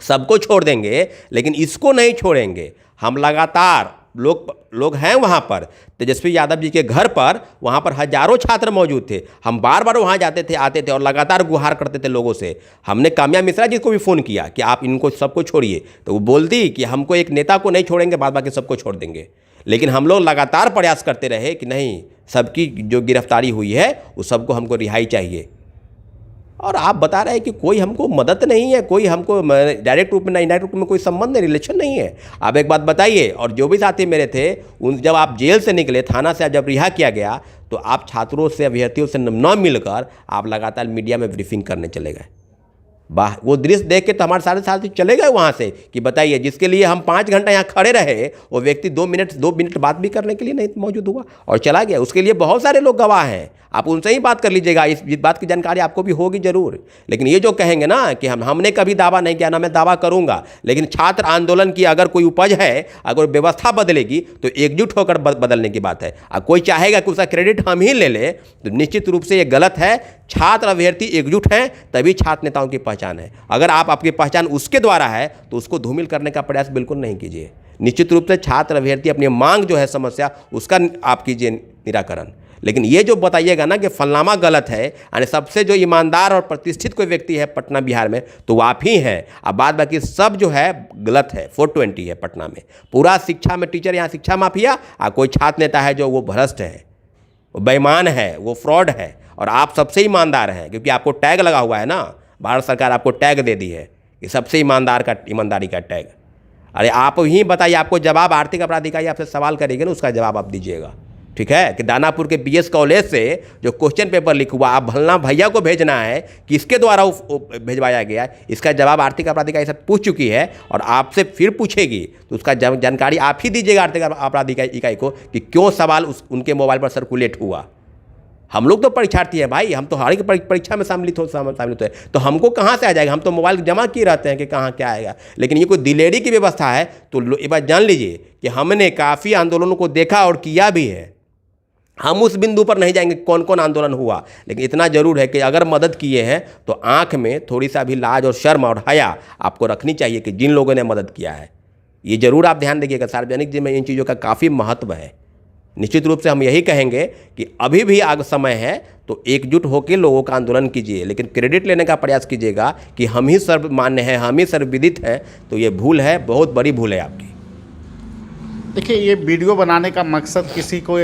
सबको छोड़ देंगे लेकिन इसको नहीं छोड़ेंगे। हम लगातार लोग हैं वहाँ पर, तेजस्वी यादव जी के घर पर, वहाँ पर हजारों छात्र मौजूद थे। हम बार बार वहाँ जाते थे, आते थे, और लगातार गुहार करते थे लोगों से। हमने काम्या मिश्रा जी को भी फ़ोन किया कि आप इनको सबको छोड़िए, तो वो बोलती कि हमको एक नेता को नहीं छोड़ेंगे, बाद बाकी सबको छोड़ देंगे। लेकिन हम लोग लगातार प्रयास करते रहे कि नहीं, सबकी जो गिरफ्तारी हुई है उस सबको हमको रिहाई चाहिए। और आप बता रहे हैं कि कोई हमको मदद नहीं है, कोई हमको डायरेक्ट रूप में ना इनडायरेक्ट रूप में कोई संबंध नहीं, रिलेशन नहीं है। आप एक बात बताइए। और जो भी साथी मेरे थे, उन जब आप जेल से निकले, थाना से जब रिहा किया गया, तो आप छात्रों से, अभ्यर्थियों से न मिलकर आप लगातार मीडिया में ब्रीफिंग करने चले गए। वाह, वो दृश्य देख के तो हमारे सारे साथी चले गए वहाँ से कि बताइए, जिसके लिए हम 5 घंटा यहाँ खड़े रहे, वो व्यक्ति 2 मिनट बात भी करने के लिए नहीं मौजूद हुआ और चला गया। उसके लिए बहुत सारे लोग गवाह हैं, आप उनसे ही बात कर लीजिएगा, इस बात की जानकारी आपको भी होगी जरूर। लेकिन ये जो कहेंगे ना कि हमने कभी दावा नहीं किया, ना मैं दावा करूंगा, लेकिन छात्र आंदोलन की अगर कोई उपज है, अगर व्यवस्था बदलेगी तो एकजुट होकर बदलने की बात है। कोई चाहेगा कि उसका क्रेडिट हम ही ले ले, तो निश्चित रूप से ये गलत है। छात्र अभ्यर्थी एकजुट हैं, तभी छात्र नेताओं की पहचान है। अगर आपकी पहचान उसके द्वारा है तो उसको धूमिल करने का प्रयास बिल्कुल नहीं कीजिए। निश्चित रूप से छात्र अभ्यर्थी अपनी मांग जो है, समस्या, उसका आप कीजिए निराकरण। लेकिन ये जो बताइएगा ना कि फलनामा गलत है, यानी सबसे जो ईमानदार और प्रतिष्ठित कोई व्यक्ति है पटना बिहार में, तो वो आप ही हैं। अब बाद बाकी सब जो है गलत है। 420 है पटना में, पूरा शिक्षा में टीचर यहाँ शिक्षा माफिया, और कोई छात्र नेता है जो वो भ्रष्ट है, वो बेईमान है, वो फ्रॉड है। और आप सबसे ईमानदार हैं, क्योंकि आपको टैग लगा हुआ है ना, भारत सरकार आपको टैग दे दी है कि सबसे ईमानदारी का टैग। अरे आप ही बताइए, आपको जवाब आर्थिक अपराध इकाई आपसे सवाल करेगी ना, उसका जवाब आप दीजिएगा, ठीक है। कि दानापुर के बीएस कॉलेज से जो क्वेश्चन पेपर लिखा हुआ, आप भलना भैया को भेजना है, किसके द्वारा भेजवाया गया है, इसका जवाब आर्थिक अपराध इकाई से पूछ चुकी है और आपसे फिर पूछेगी, तो उसका जानकारी आप ही दीजिएगा आर्थिक अपराध इकाई को कि क्यों सवाल उनके मोबाइल पर सर्कुलेट हुआ। हम लोग तो परीक्षार्थी हैं भाई, हम तो हर एक परीक्षा में शामिल होते हैं, तो हमको कहाँ से आ जाएगा, हम तो मोबाइल जमा किए रहते हैं कि कहाँ क्या आएगा। लेकिन ये कोई दिलेरी की व्यवस्था है तो एक बार जान लीजिए कि हमने काफ़ी आंदोलनों को देखा और किया भी है। हम उस बिंदु पर नहीं जाएंगे कौन कौन आंदोलन हुआ, लेकिन इतना जरूर है कि अगर मदद किए हैं तो आंख में थोड़ी सा भी लाज और शर्म और हया आपको रखनी चाहिए कि जिन लोगों ने मदद किया है। ये जरूर आप ध्यान देखिएगा, सार्वजनिक जीवन में इन चीज़ों का काफ़ी महत्व है। निश्चित रूप से हम यही कहेंगे कि अभी भी समय है तो एकजुट होकर लोगों का आंदोलन कीजिए, लेकिन क्रेडिट लेने का प्रयास कीजिएगा कि हम ही सर्वमान्य हैं, हम ही सर्वविदित हैं, तो ये भूल है, बहुत बड़ी भूल है आपकी। देखिए, ये वीडियो बनाने का मकसद किसी को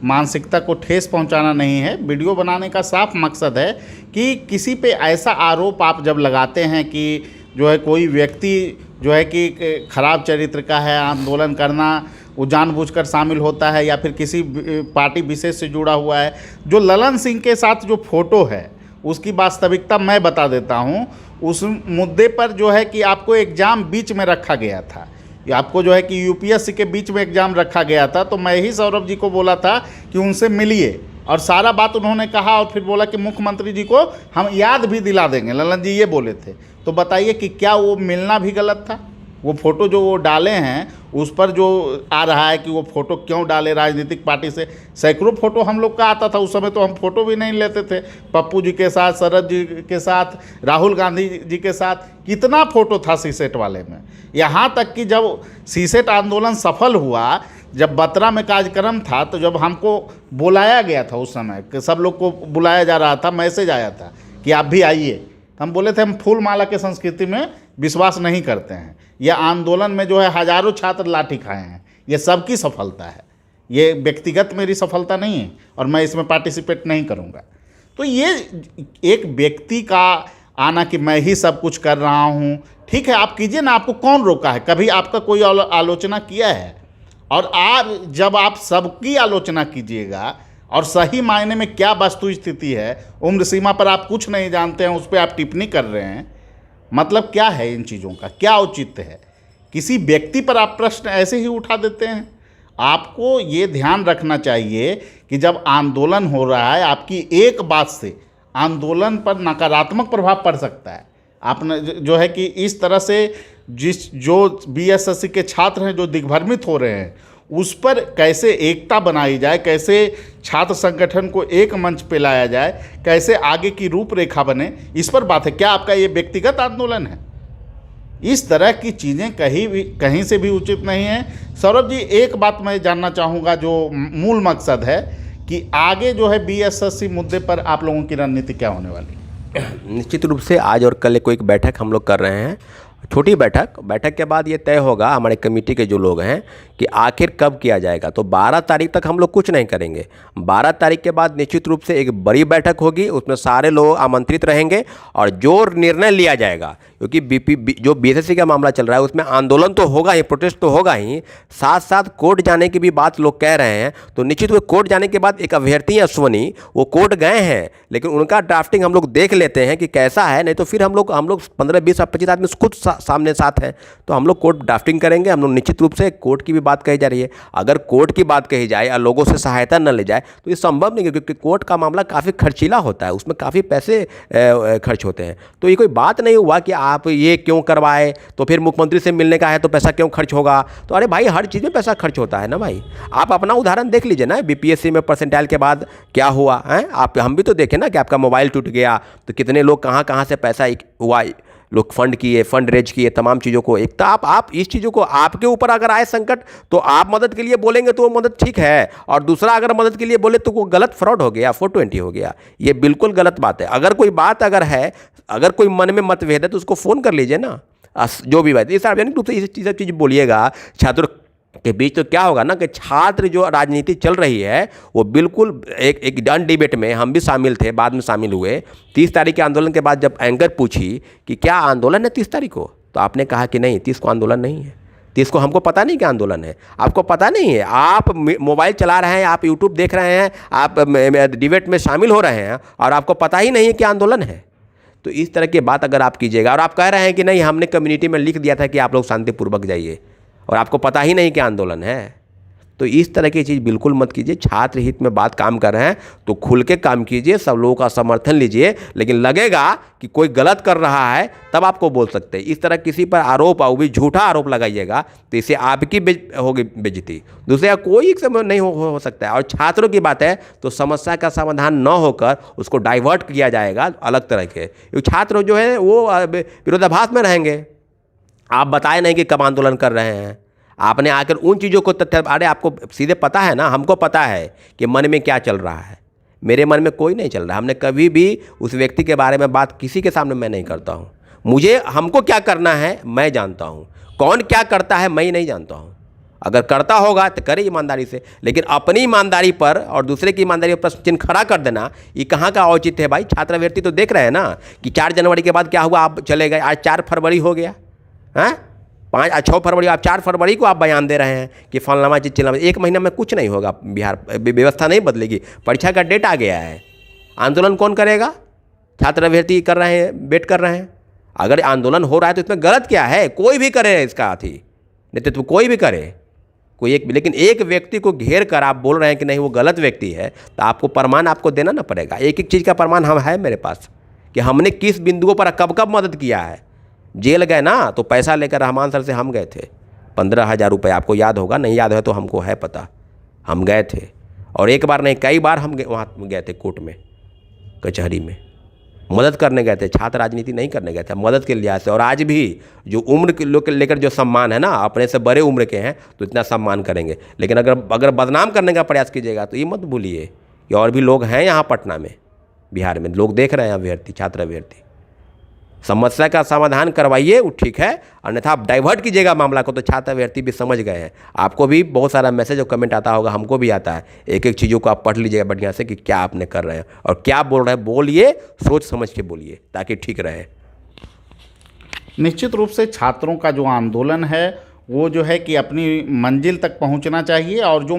मानसिकता को ठेस पहुंचाना नहीं है। वीडियो बनाने का साफ मकसद है कि किसी पे ऐसा आरोप आप जब लगाते हैं कि जो है कोई व्यक्ति जो है कि खराब चरित्र का है, आंदोलन करना वो जानबूझकर शामिल होता है या फिर किसी पार्टी विशेष से जुड़ा हुआ है। जो ललन सिंह के साथ जो फोटो है उसकी वास्तविकता मैं बता देता हूँ। उस मुद्दे पर जो है कि आपको एग्ज़ाम बीच में रखा गया था, आपको जो है कि यूपीएससी के बीच में एग्ज़ाम रखा गया था, तो मैं ही सौरभ जी को बोला था कि उनसे मिलिए और सारा बात उन्होंने कहा और फिर बोला कि मुख्यमंत्री जी को हम याद भी दिला देंगे, ललन जी ये बोले थे। तो बताइए कि क्या वो मिलना भी गलत था? वो फ़ोटो जो वो डाले हैं उस पर जो आ रहा है कि वो फ़ोटो क्यों डाले, राजनीतिक पार्टी से सैकड़ों फ़ोटो हम लोग का आता था। उस समय तो हम फ़ोटो भी नहीं लेते थे, पप्पू जी के साथ, शरद जी के साथ, राहुल गांधी जी के साथ, कितना फ़ोटो था सीसेट वाले में। यहाँ तक कि जब सीसेट आंदोलन सफल हुआ, जब बतरा में कार्यक्रम था, तो जब हमको बुलाया गया था उस समय कि सब लोग को बुलाया जा रहा था, मैसेज आया था कि आप भी आइए, हम बोले थे हम फूल माला के संस्कृति में विश्वास नहीं करते हैं। यह आंदोलन में जो है हजारों छात्र लाठी खाए हैं, ये सबकी सफलता है, ये व्यक्तिगत मेरी सफलता नहीं है और मैं इसमें पार्टिसिपेट नहीं करूँगा। तो ये एक व्यक्ति का आना कि मैं ही सब कुछ कर रहा हूँ, ठीक है आप कीजिए ना, आपको कौन रोका है? कभी आपका कोई आलोचना किया है? और आप जब आप सबकी आलोचना कीजिएगा और सही मायने में क्या वस्तु स्थिति है, उम्र सीमा पर आप कुछ नहीं जानते हैं, उस पर आप टिप्पणी कर रहे हैं, मतलब क्या है? इन चीज़ों का क्या औचित्य है? किसी व्यक्ति पर आप प्रश्न ऐसे ही उठा देते हैं। आपको ये ध्यान रखना चाहिए कि जब आंदोलन हो रहा है, आपकी एक बात से आंदोलन पर नकारात्मक प्रभाव पड़ सकता है। आपने जो है कि इस तरह से जो बीएसएससी के छात्र हैं जो दिग्भ्रमित हो रहे हैं, उस पर कैसे एकता बनाई जाए, कैसे छात्र संगठन को एक मंच पे लाया जाए, कैसे आगे की रूपरेखा बने, इस पर बात है। क्या आपका ये व्यक्तिगत आंदोलन है? इस तरह की चीज़ें कहीं से भी उचित नहीं है। सौरभ जी, एक बात मैं जानना चाहूँगा, जो मूल मकसद है कि आगे जो है बीएसएससी मुद्दे पर आप लोगों की रणनीति क्या होने वाली है? निश्चित रूप से आज और कल को एक बैठक हम लोग कर रहे हैं, छोटी बैठक के बाद ये तय होगा हमारे कमेटी के जो लोग हैं कि आखिर कब किया जाएगा। तो 12 तारीख तक हम लोग कुछ नहीं करेंगे। 12 तारीख के बाद निश्चित रूप से एक बड़ी बैठक होगी, उसमें सारे लोग आमंत्रित रहेंगे और जो निर्णय लिया जाएगा, क्योंकि जो बीएसएससी का मामला चल रहा है उसमें आंदोलन तो होगा ही, प्रोटेस्ट तो होगा ही, साथ साथ कोर्ट जाने की भी बात लोग कह रहे हैं। तो निश्चित रूप कोर्ट जाने के बाद एक अभ्यर्थी अश्वनी वो कोर्ट गए हैं, लेकिन उनका ड्राफ्टिंग हम लोग देख लेते हैं कि कैसा है, नहीं तो फिर हम लोग 15, 20, 25 आदमी खुद सामने साथ हैं, तो हम लोग कोर्ट ड्राफ्टिंग करेंगे। हम लोग निश्चित रूप से कोर्ट की भी बात कही जा रही है, अगर कोर्ट की बात कही जाए और लोगों से सहायता न ले जाए तो ये संभव नहीं है, क्योंकि कोर्ट का मामला काफ़ी खर्चीला होता है, उसमें काफ़ी पैसे खर्च होते हैं। तो ये कोई बात नहीं हुआ कि आप ये क्यों करवाए, तो फिर मुख्यमंत्री से मिलने का है तो पैसा क्यों खर्च होगा। तो अरे भाई, हर चीज़ में पैसा खर्च होता है ना भाई। आप अपना उदाहरण देख लीजिए ना, बीपीएससी में परसेंटाइल के बाद क्या हुआ है, हम भी तो देखें ना कि आपका मोबाइल टूट गया तो कितने लोग कहाँ से पैसा हुआ, लोग फंड रेज किए, तमाम चीज़ों को। एक तो आप इस चीज़ों को, आपके ऊपर अगर आए संकट तो आप मदद के लिए बोलेंगे तो वो मदद ठीक है, और दूसरा अगर मदद के लिए बोले तो वो गलत, फ्रॉड हो गया, 420 हो गया। ये बिल्कुल गलत बात है। अगर कोई बात है, अगर कोई मन में मतभेद है तो उसको फ़ोन कर लीजिए ना, जो भी बात। ये सार्वजनिक रूप से ये चीज़ बोलिएगा, छात्र के बीच तो क्या होगा ना कि छात्र जो राजनीति चल रही है वो बिल्कुल एक डन डिबेट में हम भी शामिल थे, बाद में शामिल हुए। 30 तारीख के आंदोलन के बाद जब एंकर पूछी कि क्या आंदोलन है 30 तारीख को, तो आपने कहा कि नहीं 30 को आंदोलन नहीं है, 30 को हमको पता नहीं क्या आंदोलन है, आपको पता नहीं है, आप मोबाइल चला रहे हैं, आप यूट्यूब देख रहे हैं, आप डिबेट में शामिल हो रहे हैं और आपको पता ही नहीं है क्या आंदोलन है। तो इस तरह की बात अगर आप कीजिएगा और आप कह रहे हैं कि नहीं हमने कम्युनिटी में लिख दिया था कि आप लोग शांतिपूर्वक जाइए और आपको पता ही नहीं क्या आंदोलन है, तो इस तरह की चीज़ बिल्कुल मत कीजिए। छात्र हित में बात काम कर रहे हैं तो खुल के काम कीजिए, सब लोगों का समर्थन लीजिए, लेकिन लगेगा कि कोई गलत कर रहा है तब आपको बोल सकते हैं। इस तरह किसी पर आरोप और भी झूठा आरोप लगाइएगा तो इससे आपकी होगी बेइज्जती, दूसरे का कोई समय नहीं हो सकता है। और छात्रों की बात है तो समस्या का समाधान न होकर उसको डाइवर्ट किया जाएगा अलग तरह के। छात्र जो है वो विरोधाभास में रहेंगे, आप बताए नहीं कि कब आंदोलन कर रहे हैं, आपने आकर उन चीज़ों को तथ्य, अरे आपको सीधे पता है ना, हमको पता है कि मन में क्या चल रहा है, मेरे मन में कोई नहीं चल रहा। हमने कभी भी उस व्यक्ति के बारे में बात किसी के सामने मैं नहीं करता हूँ। हमको क्या करना है मैं जानता हूँ, कौन क्या करता है मैं नहीं जानता हूँ। अगर करता होगा तो करे ईमानदारी से, लेकिन अपनी ईमानदारी पर और दूसरे की ईमानदारी पर प्रश्न चिन्ह खड़ा कर देना, ये कहाँ का औचित्य है भाई। छात्रवृत्ति तो देख रहे हैं ना कि 4 जनवरी के बाद क्या हुआ, आप चले गए, आज 4 फरवरी हो गया है, 6 फरवरी, आप 4 फरवरी को आप बयान दे रहे हैं कि फलनामा चीज चिल्लामा। 1 महीना में कुछ नहीं होगा, बिहार व्यवस्था नहीं बदलेगी, परीक्षा का डेट आ गया है, आंदोलन कौन करेगा। छात्रवृत्ति कर रहे हैं, वेट कर रहे हैं। अगर आंदोलन हो रहा है तो इसमें गलत क्या है, कोई भी करे इसका नेतृत्व, कोई भी करे, कोई एक, लेकिन एक व्यक्ति को घेर कर आप बोल रहे हैं कि नहीं वो गलत व्यक्ति है, तो आपको प्रमाण आपको देना ना पड़ेगा। एक एक चीज़ का प्रमाण है मेरे पास कि हमने किस बिंदुओं पर कब कब मदद किया है। जेल गए ना तो पैसा लेकर रहमान सर से हम गए थे, 15,000 रुपये, आपको याद होगा, नहीं याद है तो हमको है पता, हम गए थे। और एक बार नहीं कई बार हम वहाँ गए थे, कोर्ट में, कचहरी में मदद करने गए थे। छात्र राजनीति नहीं करने गए थे, मदद के लिहाज से। और आज भी जो उम्र के लोग लेकर जो सम्मान है ना, अपने से बड़े उम्र के हैं तो इतना सम्मान करेंगे, लेकिन अगर बदनाम करने का प्रयास कीजिएगा तो ये मत भूलिए कि और भी लोग हैं यहाँ पटना में, बिहार में लोग देख रहे हैं अभ्यर्थी, छात्र अभ्यर्थी। समस्या का समाधान करवाइए, वो ठीक है, अन्यथा आप डाइवर्ट कीजिएगा मामला को तो छात्र अभ्यर्थी भी समझ गए हैं। आपको भी बहुत सारा मैसेज और कमेंट आता होगा, हमको भी आता है। एक एक चीज़ों को आप पढ़ लीजिएगा बढ़िया से कि क्या आपने कर रहे हैं और क्या बोल रहे हैं, बोलिए, सोच समझ के बोलिए ताकि ठीक रहे। निश्चित रूप से छात्रों का जो आंदोलन है वो जो है कि अपनी मंजिल तक पहुंचना चाहिए। और जो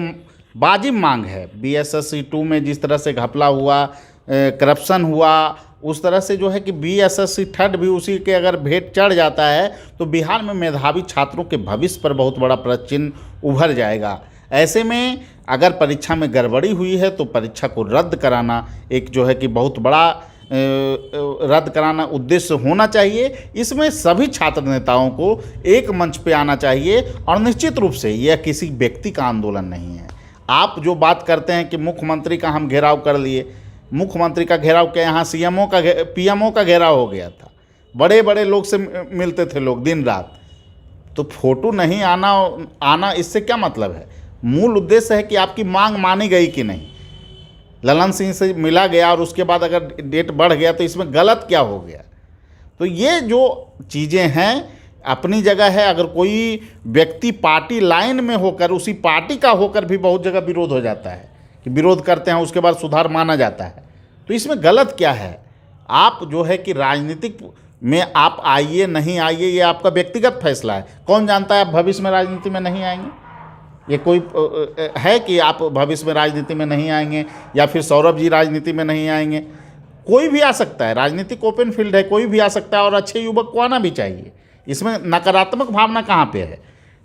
वाजिब मांग है, BSSC 2 में जिस तरह से घपला हुआ, करप्शन हुआ, उस तरह से जो है कि BSSC 3 भी उसी के अगर भेंट चढ़ जाता है तो बिहार में मेधावी छात्रों के भविष्य पर बहुत बड़ा प्रश्न चिन्ह उभर जाएगा। ऐसे में अगर परीक्षा में गड़बड़ी हुई है तो परीक्षा को रद्द कराना एक जो है कि बहुत बड़ा रद्द कराना उद्देश्य होना चाहिए। इसमें सभी छात्र नेताओं को एक मंच पे आना चाहिए। और निश्चित रूप से यह किसी व्यक्ति का आंदोलन नहीं है। आप जो बात करते हैं कि मुख्यमंत्री का हम घेराव कर लिए, मुख्यमंत्री का घेराव क्या, यहाँ PMO का घेराव हो गया था, बड़े बड़े लोग से मिलते थे लोग दिन रात। तो फोटो नहीं आना इससे क्या मतलब है। मूल उद्देश्य है कि आपकी मांग मानी गई कि नहीं। ललन सिंह से मिला गया और उसके बाद अगर डेट बढ़ गया तो इसमें गलत क्या हो गया। तो ये जो चीज़ें हैं अपनी जगह है। अगर कोई व्यक्ति पार्टी लाइन में होकर, उसी पार्टी का होकर भी बहुत जगह विरोध हो जाता है कि विरोध करते हैं उसके बाद सुधार माना जाता है, तो इसमें गलत क्या है। आप जो है कि राजनीतिक में आप आइए नहीं आइए ये आपका व्यक्तिगत फैसला है। कौन जानता है आप भविष्य में राजनीति में नहीं आएंगे। ये कोई है कि आप भविष्य में राजनीति में नहीं आएंगे या फिर सौरभ जी राजनीति में नहीं आएंगे। कोई भी आ सकता है, राजनीतिक ओपन फील्ड है, कोई भी आ सकता है और अच्छे युवक को आना भी चाहिए। इसमें नकारात्मक भावना कहाँ पे है।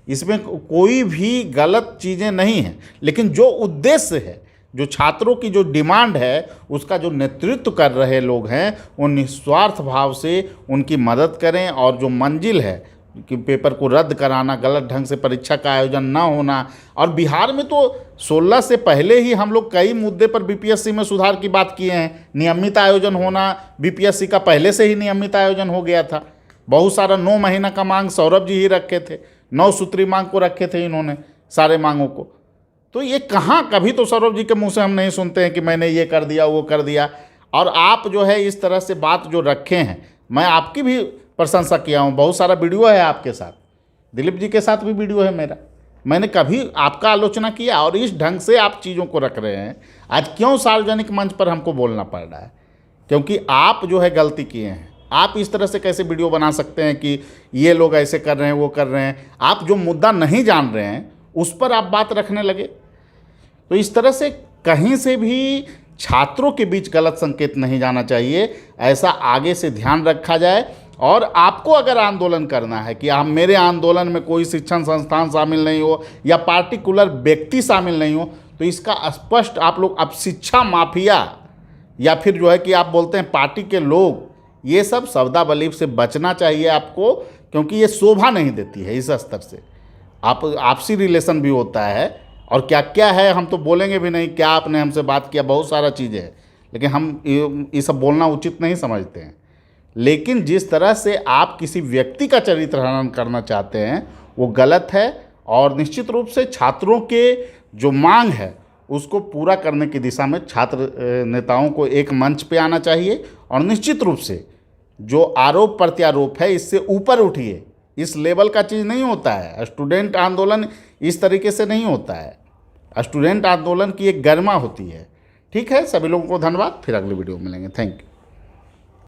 इसमें कोई भी गलत चीज़ें नहीं हैं, लेकिन जो उद्देश्य है, जो छात्रों की जो डिमांड है, उसका जो नेतृत्व कर रहे लोग हैं वो निस्वार्थ भाव से उनकी मदद करें। और जो मंजिल है कि पेपर को रद्द कराना, गलत ढंग से परीक्षा का आयोजन ना होना, और बिहार में तो 16 से पहले ही हम लोग कई मुद्दे पर BPSC में सुधार की बात किए हैं। नियमित आयोजन होना, BPSC का पहले से ही नियमित आयोजन हो गया था। बहुत सारा 9 महीना का मांग सौरभ जी ही रखे थे, 9 सूत्री मांग को रखे थे इन्होंने, सारे मांगों को। तो ये कहाँ, कभी तो सौरभ जी के मुंह से हम नहीं सुनते हैं कि मैंने ये कर दिया वो कर दिया। और आप जो है इस तरह से बात जो रखे हैं, मैं आपकी भी प्रशंसा किया हूँ। बहुत सारा वीडियो है आपके साथ, दिलीप जी के साथ भी वीडियो है मेरा, मैंने कभी आपका आलोचना किया? और इस ढंग से आप चीज़ों को रख रहे हैं, आज क्यों सार्वजनिक मंच पर हमको बोलना पड़ रहा है? क्योंकि आप जो है गलती किए हैं। आप इस तरह से कैसे वीडियो बना सकते हैं कि ये लोग ऐसे कर रहे हैं, वो कर रहे हैं? आप जो मुद्दा नहीं जान रहे हैं उस पर आप बात रखने लगे। तो इस तरह से कहीं से भी छात्रों के बीच गलत संकेत नहीं जाना चाहिए, ऐसा आगे से ध्यान रखा जाए। और आपको अगर आंदोलन करना है कि आप मेरे आंदोलन में कोई शिक्षण संस्थान शामिल नहीं हो या पार्टिकुलर व्यक्ति शामिल नहीं हो, तो इसका स्पष्ट आप लोग अब शिक्षा माफिया या फिर जो है कि आप बोलते हैं पार्टी के लोग, ये सब सौदा-बलीफ से बचना चाहिए आपको, क्योंकि ये शोभा नहीं देती है इस स्तर से। आप आपसी रिलेशन भी होता है और क्या क्या है हम तो बोलेंगे भी नहीं, क्या आपने हमसे बात किया, बहुत सारा चीज़ें है, लेकिन हम ये सब बोलना उचित नहीं समझते हैं। लेकिन जिस तरह से आप किसी व्यक्ति का चरित्र हनन करना चाहते हैं वो गलत है। और निश्चित रूप से छात्रों के जो मांग है उसको पूरा करने की दिशा में छात्र नेताओं को एक मंच पे आना चाहिए और निश्चित रूप से जो आरोप प्रत्यारोप है इससे ऊपर उठिए। इस लेवल का चीज़ नहीं होता है। स्टूडेंट आंदोलन इस तरीके से नहीं होता है। स्टूडेंट आंदोलन की एक गरिमा होती है। ठीक है, सभी लोगों को धन्यवाद। फिर अगली वीडियो में मिलेंगे। Thank you.